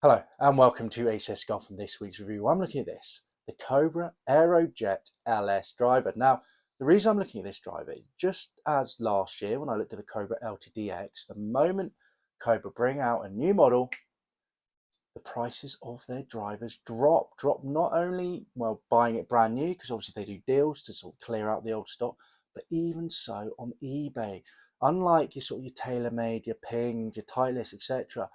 Hello and welcome to ACS Golf and this week's review. I'm looking at this, the Cobra Aerojet LS driver. Now, the reason I'm looking at this driver, just as last year when I looked at the Cobra LTDX, the moment Cobra bring out a new model, the prices of their drivers drop. Not only, well, buying it brand new, because obviously they do deals to sort of clear out the old stock, but even so on eBay. Unlike your sort of your TaylorMade, your Pings, your Titleist, etc.,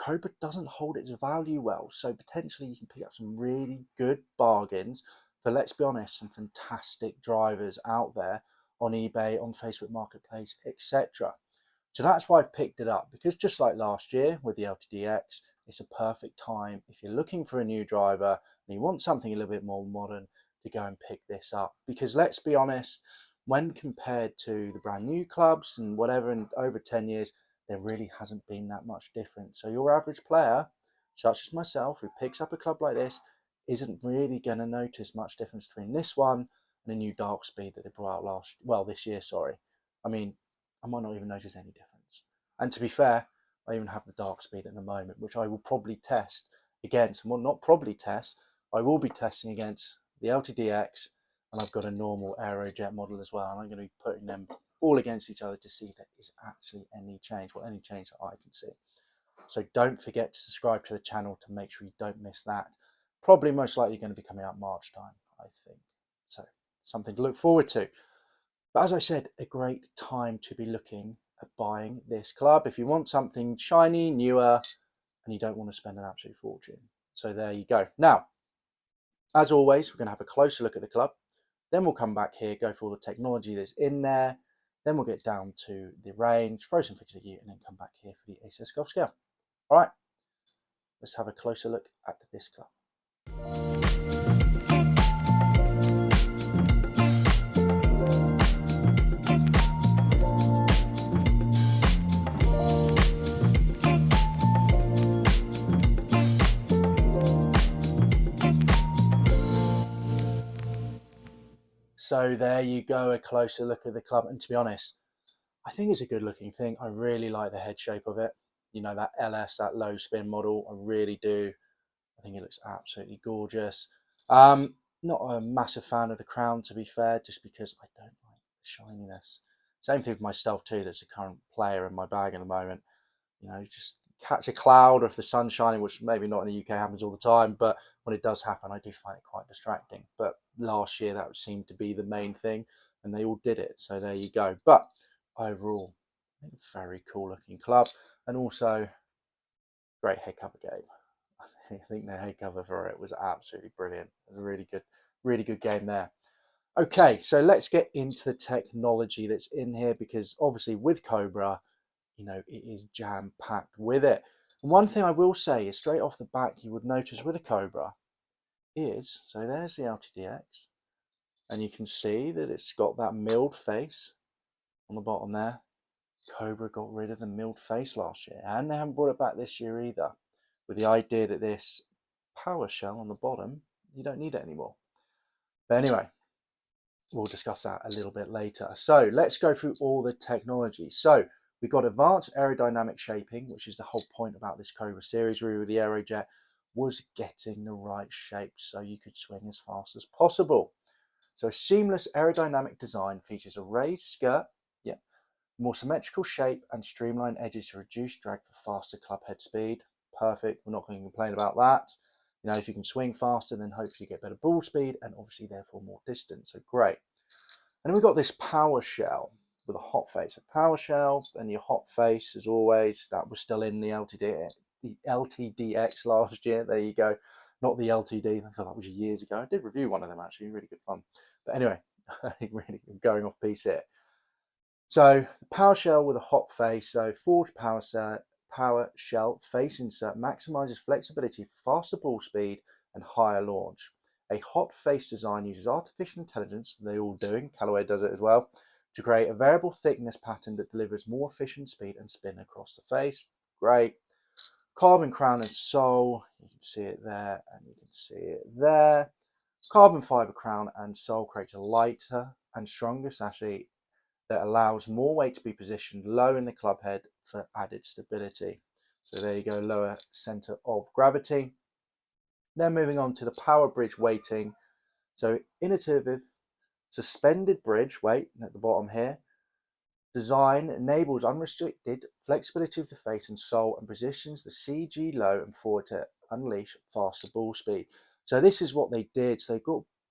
Cobra doesn't hold its value well. So potentially you can pick up some really good bargains for, let's be honest, some fantastic drivers out there on eBay, on Facebook Marketplace, etc. So that's why I've picked it up, because just like last year with the LTDX, it's a perfect time if you're looking for a new driver and you want something a little bit more modern to go and pick this up. Because let's be honest, when compared to the brand new clubs and whatever in over 10 years, there really hasn't been that much difference. So your average player, such as myself, who picks up a club like this, isn't really going to notice much difference between this one and a new Dark Speed that they brought out this year, sorry. I mean, I might not even notice any difference. And to be fair, I even have the Dark Speed at the moment, which I will probably test against, well, not probably test, I will be testing against the LTDX, and I've got a normal Aerojet model as well, and I'm going to be putting them all against each other to see if there is actually any change, or any change that I can see. So don't forget to subscribe to the channel to make sure you don't miss that. Probably most likely going to be coming out March time, I think. So something to look forward to. But as I said, a great time to be looking at buying this club if you want something shiny, newer, and you don't want to spend an absolute fortune. So there you go. Now, as always, we're going to have a closer look at the club. Then we'll come back here, go through all the technology that's in there. Then we'll get down to the range, throw some figures at you, and then come back here for the ACS Golf Scale. All right, let's have a closer look at this club. So there you go, a closer look at the club. And to be honest, I think it's a good looking thing. I really like the head shape of it. You know, that LS, that low spin model, I really do. I think it looks absolutely gorgeous. Not a massive fan of the crown, to be fair, just because I don't like the shininess. Same thing with myself too. There's a current player in my bag at the moment. You know, just catch a cloud of the sun shining, which maybe not in the UK happens all the time, but when it does happen, I do find it quite distracting. But last year that seemed to be the main thing, and they all did it. So there you go. But overall, I think very cool looking club, and also great head cover game. I think the head cover for it was absolutely brilliant. It was a really good game there. Okay, so let's get into the technology that's in here, because obviously with Cobra, you know, it is jam packed with it. And one thing I will say is straight off the back, you would notice with a Cobra is, so there's the LTDX, and you can see that it's got that milled face on the bottom there. Cobra got rid of the milled face last year, and they haven't brought it back this year either, with the idea that this power shell on the bottom, you don't need it anymore. But anyway, we'll discuss that a little bit later. So let's go through all the technology. So we've got advanced aerodynamic shaping, which is the whole point about this Cobra series, really, with the Aerojet, was getting the right shape so you could swing as fast as possible. So a seamless aerodynamic design features a raised skirt, more symmetrical shape and streamlined edges to reduce drag for faster club head speed. Perfect. We're not going to complain about that. You know, if you can swing faster, then hopefully you get better ball speed and obviously therefore more distance. So great. And then we've got this power shell with a hot face. A power shell and your hot face, as always, that was still in the LTDX last year. There you go. Not the LTD. I thought that was years ago. I did review one of them actually. Really good fun. But anyway, I think really going off piece here. So power shell with a hot face, so forged power shell face insert maximizes flexibility for faster ball speed and higher launch. A hot face design uses artificial intelligence, they all doing, Callaway does it as well, to create a variable thickness pattern that delivers more efficient speed and spin across the face. Great. Carbon crown and sole, you can see it there and you can see it there. Carbon fiber crown and sole creates a lighter and stronger sachet that allows more weight to be positioned low in the club head for added stability. So there you go, lower center of gravity. Then moving on to the power bridge weighting. So innovative suspended bridge weight at the bottom here. Design enables unrestricted flexibility of the face and sole and positions the CG low and forward to unleash faster ball speed. So this is what they did. So they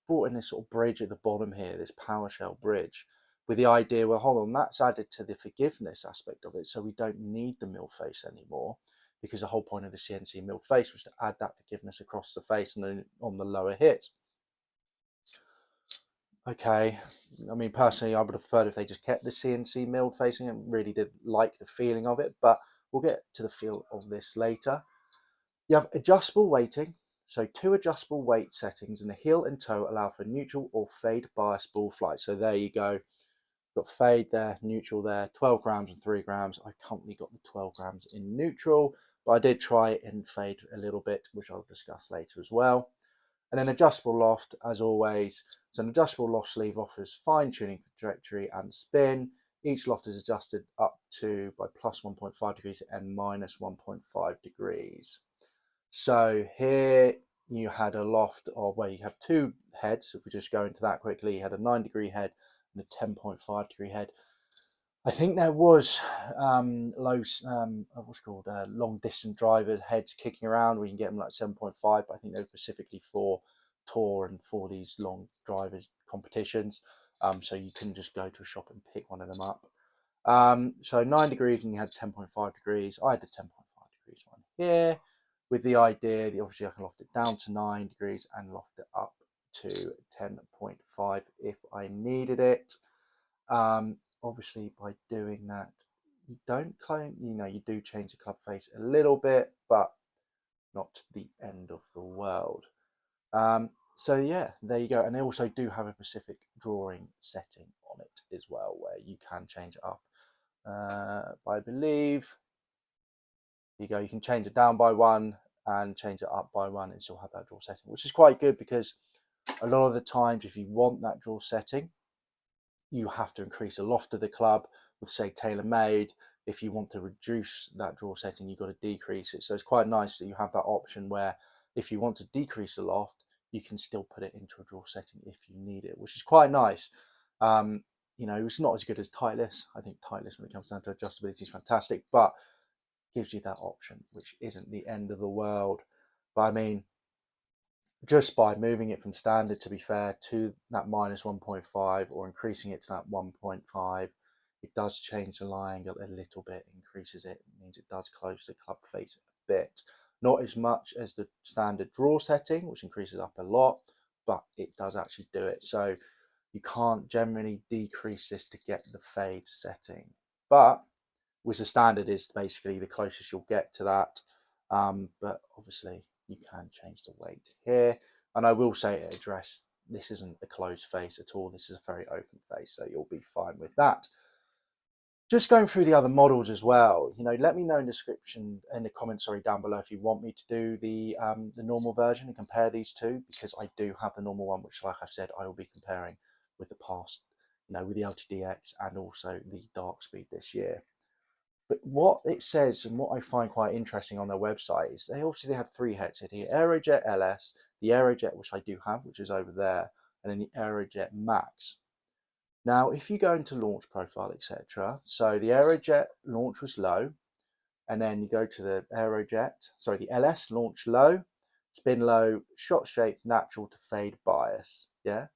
brought in this sort of bridge at the bottom here, this power shell bridge, with the idea, well, hold on, that's added to the forgiveness aspect of it. So we don't need the mill face anymore, because the whole point of the CNC milled face was to add that forgiveness across the face and then on the lower hit. Okay, I mean, personally, I would have preferred if they just kept the CNC milled facing and really did like the feeling of it, but we'll get to the feel of this later. You have adjustable weighting, so 2 adjustable weight settings, and the heel and toe allow for neutral or fade bias ball flight. So there you go. Got fade there, neutral there, 12 grams and 3 grams. I currently got the 12 grams in neutral, but I did try it in fade a little bit, which I'll discuss later as well. And then adjustable loft, as always. So an adjustable loft sleeve offers fine tuning for trajectory and spin. Each loft is adjusted up to by plus 1.5 degrees and minus 1.5 degrees. So here you had a loft of where you have 2 heads. If we just go into that quickly, you had a 9-degree head and a 10.5 degree head. I think there was long distance driver heads kicking around. We can get them like 7.5, but I think they're specifically for tour and for these long drivers competitions. So you can just go to a shop and pick one of them up. So 9 degrees and you had 10.5 degrees. I had the 10.5 degrees one here, with the idea that obviously I can loft it down to 9 degrees and loft it up to 10.5 if I needed it. Obviously by doing that, you don't claim, you do change the club face a little bit, but not the end of the world. So yeah, there you go. And they also do have a specific drawing setting on it as well, where you can change it up. I believe you go, you can change it down by 1 and change it up by 1 and still have that draw setting, which is quite good, because a lot of the times if you want that draw setting, you have to increase the loft of the club with, say, TaylorMade. If you want to reduce that draw setting, you've got to decrease it. So it's quite nice that you have that option where if you want to decrease the loft, you can still put it into a draw setting if you need it, which is quite nice. It's not as good as Titleist. I think Titleist, when it comes down to adjustability, is fantastic, but gives you that option, which isn't the end of the world. But I mean, just by moving it from standard, to be fair, to that minus 1.5 or increasing it to that 1.5, it does change the lie angle a little bit, increases it. It means it does close the club face a bit. Not as much as the standard draw setting, which increases up a lot, but it does actually do it. So you can't generally decrease this to get the fade setting. But which the standard is basically the closest you'll get to that. But obviously you can change the weight here. And I will say at address, this isn't a closed face at all. This is a very open face, so you'll be fine with that. Just going through the other models as well, let me know in the comments, down below, if you want me to do the normal version and compare these two, because I do have the normal one, which, like I've said, I will be comparing with the past, with the LTDX and also the Dark Speed this year. But what it says, and what I find quite interesting on their website, is they have 3 heads here: the Aerojet LS, the Aerojet, which I do have, which is over there, and then the Aerojet Max. Now, if you go into launch profile, etc., so the Aerojet launch was low, and then you go to the LS launch low, spin low, shot shape, natural to fade bias. Yeah.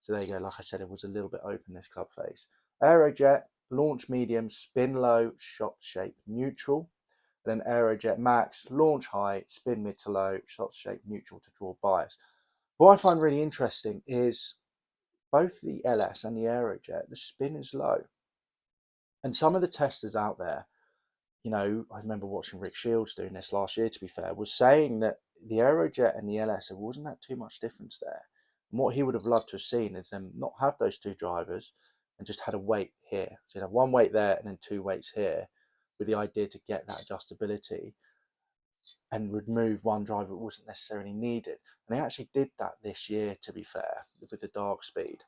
So there you go. Like I said, it was a little bit open, this club face. Aerojet launch medium, spin low, shot shape neutral. And then Aerojet Max, launch high, spin mid to low, shot shape neutral to draw bias. What I find really interesting is both the LS and the Aerojet, the spin is low. And some of the testers out there, I remember watching Rick Shields doing this last year, to be fair, was saying that the Aerojet and the LS, there wasn't that too much difference there. And what he would have loved to have seen is them not have those 2 drivers and just had a weight here. So you'd have 1 weight there and then 2 weights here, with the idea to get that adjustability and remove 1 driver that wasn't necessarily needed. And they actually did that this year, to be fair, with the Dark Speed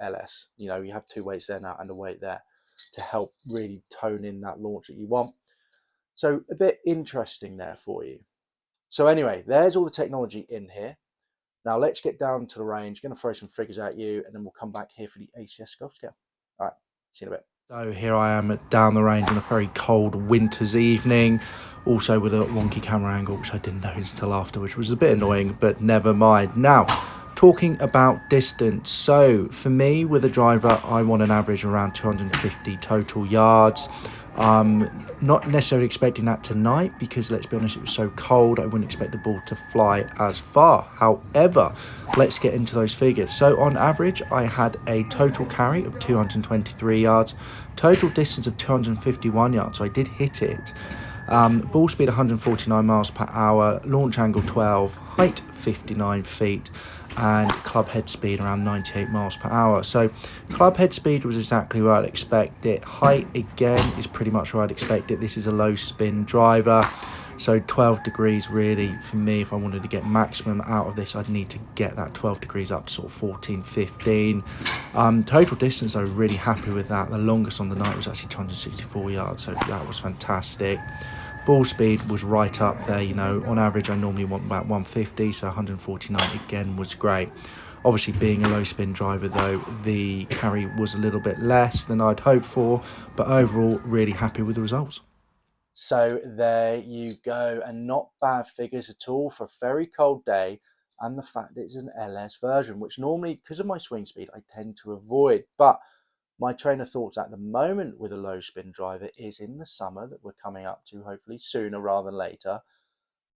LS. You have 2 weights there now and a weight there to help really tone in that launch that you want. So a bit interesting there for you. So anyway, there's all the technology in here. Now let's get down to the range. I'm going to throw some figures at you, and then we'll come back here for the ACS Golf Scale. All right, see you in a bit. So here I am down the range on a very cold winter's evening, also with a wonky camera angle, which I didn't notice until after, which was a bit annoying, but never mind. Now, talking about distance. So for me, with a driver, I want an average around 250 total yards. Not necessarily expecting that tonight because, let's be honest, it was so cold I wouldn't expect the ball to fly as far. However, let's get into those figures. So on average, I had a total carry of 223 yards, total distance of 251 yards, so I did hit it. Ball speed 149 miles per hour, launch angle 12, height 59 feet, and club head speed around 98 miles per hour. So club head speed was exactly where I'd expect it. Height, again, is pretty much where I'd expect it. This is a low spin driver, so 12 degrees really for me. If I wanted to get maximum out of this, I'd need to get that 12 degrees up to sort of 14, 15. Total distance, I was really happy with that. The longest on the night was actually 264 yards, so that was fantastic. Ball speed was right up there, you know, on average I normally want about 150, so 149 again was great. Obviously, being a low spin driver though, the carry was a little bit less than I'd hoped for, but overall really happy with the results. So there you go, and not bad figures at all for a very cold day, and the fact that it's an LS version, which normally, because of my swing speed, I tend to avoid. But my train of thoughts at the moment with a low spin driver is in the summer that we're coming up to, hopefully sooner rather than later.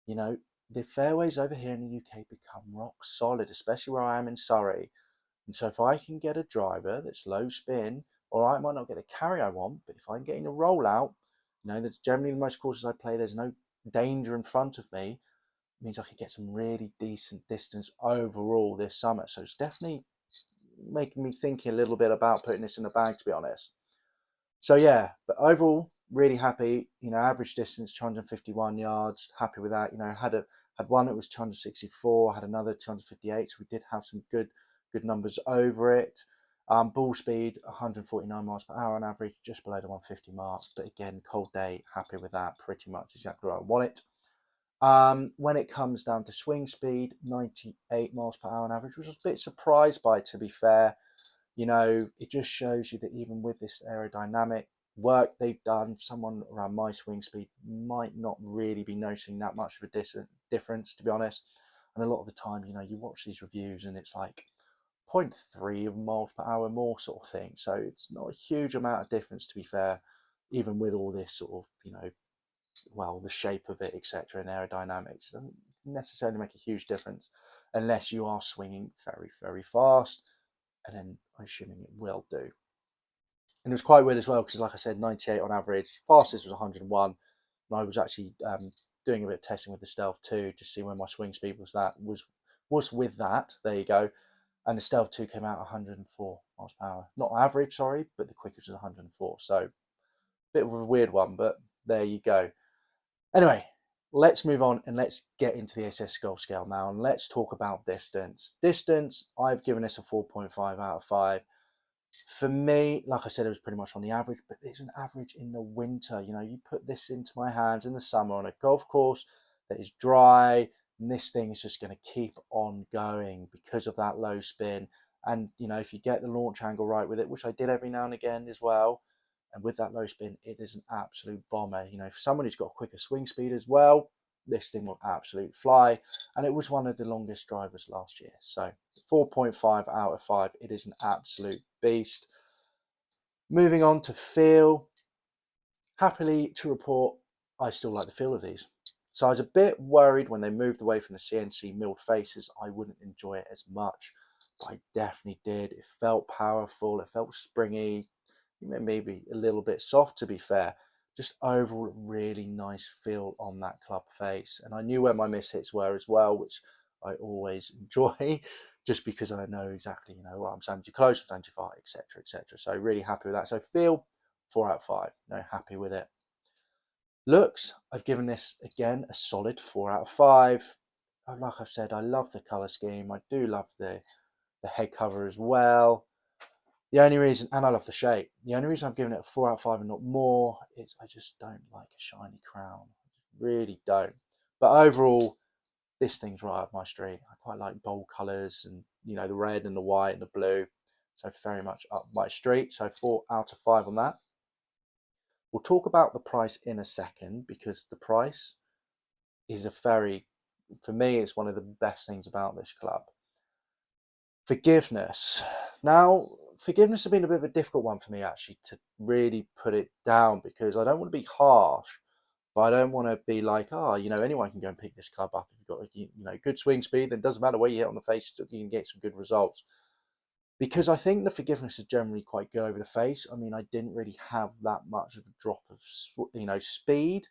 You know, the fairways over here in the UK become rock solid, especially where I am in Surrey. And so if I can get a driver that's low spin, or I might not get the carry I want, but if I'm getting a rollout, you know, that's generally the most courses I play, there's no danger in front of me, it means I could get some really decent distance overall this summer. So it's definitely making me thinking a little bit about putting this in the bag, to be honest. So yeah, but overall, really happy. You know, average distance 251 yards. Happy with that. You know, had one that was 264, had another 258. So we did have some good numbers over it. Ball speed 149 miles per hour on average, just below the 150 mark. But again, cold day, happy with that. Pretty much exactly where I want it. When it comes down to swing speed, 98 miles per hour on average, which I was a bit surprised by, to be fair. You know, it just shows you that even with this aerodynamic work they've done, someone around my swing speed might not really be noticing that much of a difference, to be honest. And a lot of the time, you know, you watch these reviews and it's like 0.3 of miles per hour more sort of thing. So it's not a huge amount of difference, to be fair, even with all this sort of, you know, well, the shape of it, etc., and aerodynamics doesn't necessarily make a huge difference unless you are swinging very, very fast, and then I'm assuming it will do. And it was quite weird as well because, like I said, 98 on average. Fastest was 101, and I was actually doing a bit of testing with the Stealth 2 to see where my swing speed was. That was with that. There you go. And the Stealth 2 came out 104 miles per hour. Not average, sorry, but the quickest was 104. So bit of a weird one, but there you go. Anyway, let's move on and let's get into the SS Golf Scale now, and let's talk about distance. Distance, I've given this a 4.5 out of 5. For me, like I said, it was pretty much on the average, but there's an average in the winter. You know, you put this into my hands in the summer on a golf course that is dry, and this thing is just going to keep on going because of that low spin. And, you know, if you get the launch angle right with it, which I did every now and again as well, and with that low spin, it is an absolute bomber. You know, if someone who's got a quicker swing speed as well, this thing will absolutely fly. And it was one of the longest drivers last year. So 4.5 out of 5. It is an absolute beast. Moving on to feel. Happily to report, I still like the feel of these. So I was a bit worried when they moved away from the CNC milled faces, I wouldn't enjoy it as much. But I definitely did. It felt powerful. It felt springy. Maybe a little bit soft, to be fair. Just overall really nice feel on that club face. And I knew where my mishits were as well, which I always enjoy, just because I know exactly, you know, well, I'm standing too close, I'm standing too far, etc., etc. So really happy with that. So feel 4 out of 5. No, happy with it. Looks, I've given this again a solid 4 out of 5. Like I've said, I love the color scheme. I do love the head cover as well. The only reason, and I love the shape, the only reason I'm giving it a 4 out of 5 and not more is I just don't like a shiny crown. I really don't. But overall, this thing's right up my street. I quite like bold colours and, you know, the red and the white and the blue. So very much up my street. So 4 out of 5 on that. We'll talk about the price in a second, because the price is for me, it's one of the best things about this club. Forgiveness. Now, forgiveness has been a bit of a difficult one for me actually to really put it down, because I don't want to be harsh, but I don't want to be like, oh, you know, anyone can go and pick this club up if you've got, you know, good swing speed. Then it doesn't matter where you hit on the face, you can get some good results. Because I think the forgiveness is generally quite good over the face. I mean, I didn't really have that much of a drop of, you know, speed,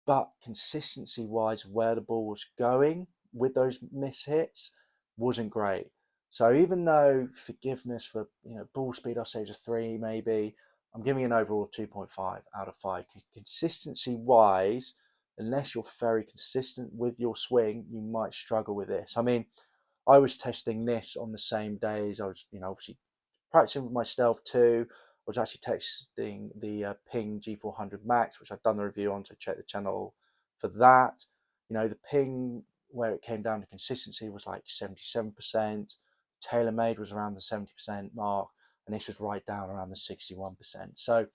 but consistency wise, where the ball was going with those miss hits wasn't great. So even though forgiveness for, you know, ball speed, I'll say is a 3 maybe, I'm giving an overall 2.5 out of 5. Consistency wise, unless you're very consistent with your swing, you might struggle with this. I mean, I was testing this on the same day as I was, you know, obviously practicing with my Stealth 2. I was actually testing the Ping G400 Max, which I've done the review on, so check the channel for that. You know, the Ping, where it came down to consistency, was like 77%. TaylorMade was around the 70% mark, and this was right down around the 61%. So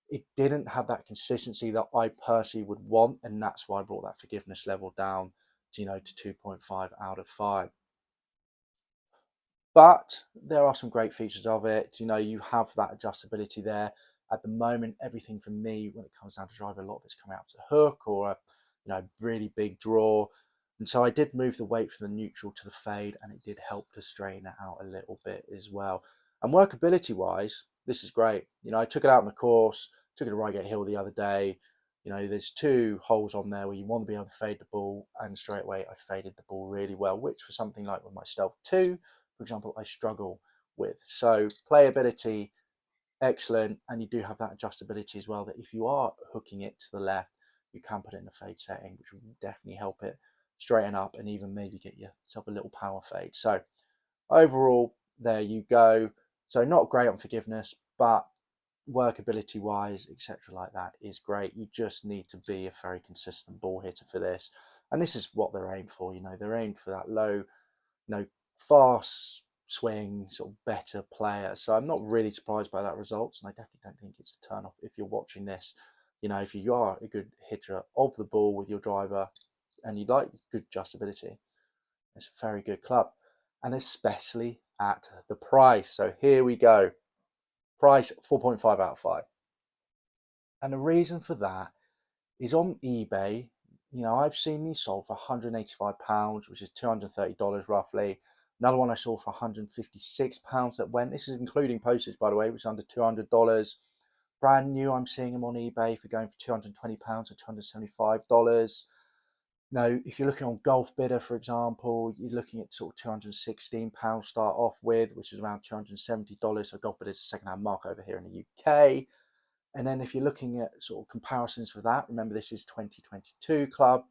it didn't have that consistency that I personally would want, and that's why I brought that forgiveness level down to, you know, to 2.5 out of 5. But there are some great features of it. You know, you have that adjustability there. At the moment, everything for me, when it comes down to driver, a lot of it's coming out to a hook or a, you know, really big draw. And so I did move the weight from the neutral to the fade, and it did help to straighten it out a little bit as well. And workability wise, this is great. You know, I took it out on the course, took it to Reigate Hill the other day. You know, there's 2 holes on there where you want to be able to fade the ball, and straight away I faded the ball really well, which for something like with my Stealth 2, for example, I struggle with. So playability, excellent, and you do have that adjustability as well, that if you are hooking it to the left, you can put it in a fade setting, which will definitely help it straighten up and even maybe get yourself a little power fade. So overall, there you go. So not great on forgiveness, but workability wise, etc., like that is great. You just need to be a very consistent ball hitter for this, and this is what they're aimed for. You know, they're aimed for that low, you know, fast swing, sort of better player. So I'm not really surprised by that result, and I definitely don't think it's a turn off if you're watching this. You know, if you are a good hitter of the ball with your driver and you like good adjustability, it's a very good club, and especially at the price. So here we go. Price 4.5 out of 5. And the reason for that is on eBay. You know, I've seen these sold for £185, which is $230 roughly. Another one I saw for £156 that went. This is including postage, by the way, which is under $200. Brand new, I'm seeing them on eBay for going for £220 or $275. Now, if you're looking on Golf Bidder, for example, you're looking at sort of £216 start off with, which is around $270. So Golf Bidder is a second-hand mark over here in the UK. And then if you're looking at sort of comparisons for that, remember this is 2022 club.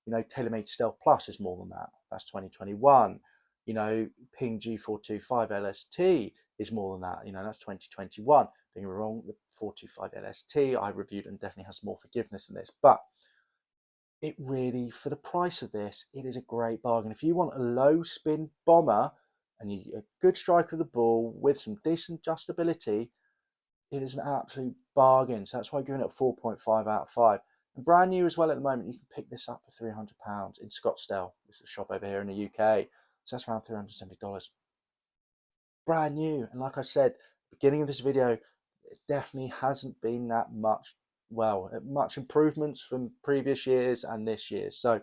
You know, TaylorMade Stealth Plus is more than that. That's 2021. You know, Ping G425 LST is more than that. You know, that's 2021. Don't get me wrong, the 425 LST I reviewed and definitely has more forgiveness than this. But it really, for the price of this, it is a great bargain. If you want a low spin bomber and you a good strike of the ball with some decent adjustability, it is an absolute bargain. So that's why I'm giving it a 4.5 out of 5. And brand new as well at the moment, you can pick this up for £300 in Scottsdale. This is a shop over here in the UK. So that's around $370. Brand new. And like I said, beginning of this video, it definitely hasn't been that much, well, much improvements from previous years and this year. So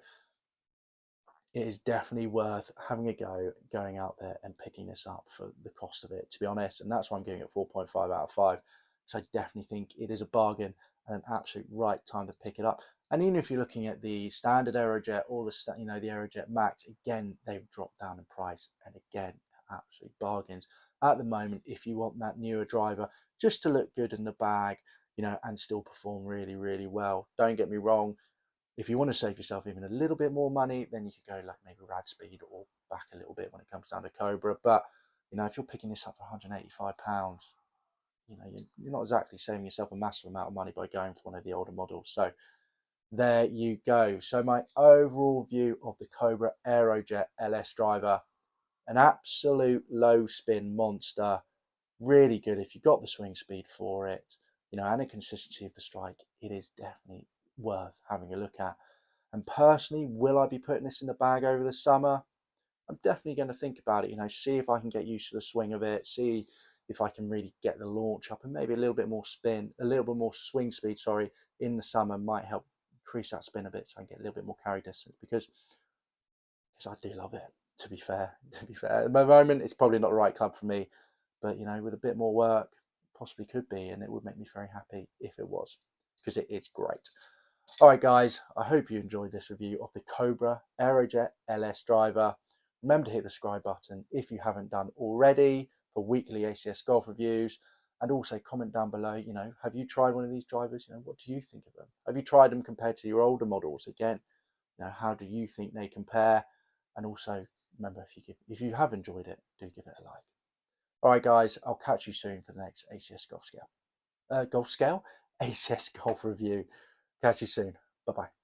it is definitely worth having a go, going out there and picking this up for the cost of it, to be honest. And that's why I'm giving it 4.5 out of 5, because I definitely think it is a bargain and an absolute right time to pick it up. And even if you're looking at the standard Aerojet or the, you know, the Aerojet Max, again, they've dropped down in price, and again, absolute bargains at the moment. If you want that newer driver just to look good in the bag, you know, and still perform really, really well. Don't get me wrong, if you want to save yourself even a little bit more money, then you could go like maybe Rad Speed or back a little bit when it comes down to Cobra. But You know, if you're picking this up for £185, you know, you're not exactly saving yourself a massive amount of money by going for one of the older models. So there you go. So my overall view of the Cobra Aerojet LS driver, an absolute low spin monster, really good if you got the swing speed for it, you know, and the consistency of the strike. It is definitely worth having a look at. And personally, will I be putting this in the bag over the summer? I'm definitely going to think about it, you know, see if I can get used to the swing of it, see if I can really get the launch up, and maybe a little bit more spin, a little bit more swing speed, sorry, in the summer might help increase that spin a bit so I can get a little bit more carry distance, because I do love it, to be fair. To be fair, at the moment, it's probably not the right club for me, but, you know, with a bit more work, possibly could be, and it would make me very happy if it was, because it is great. All right, guys, I hope you enjoyed this review of the Cobra Aerojet LS driver. Remember to hit the subscribe button if you haven't done already for weekly ACS golf reviews. And also comment down below, you know, have you tried one of these drivers? You know, what do you think of them? Have you tried them compared to your older models? Again, you know, how do you think they compare? And also, remember, if you have enjoyed it, do give it a like. All right, guys, I'll catch you soon for the next ACS golf scale. ACS golf review. Catch you soon. Bye bye.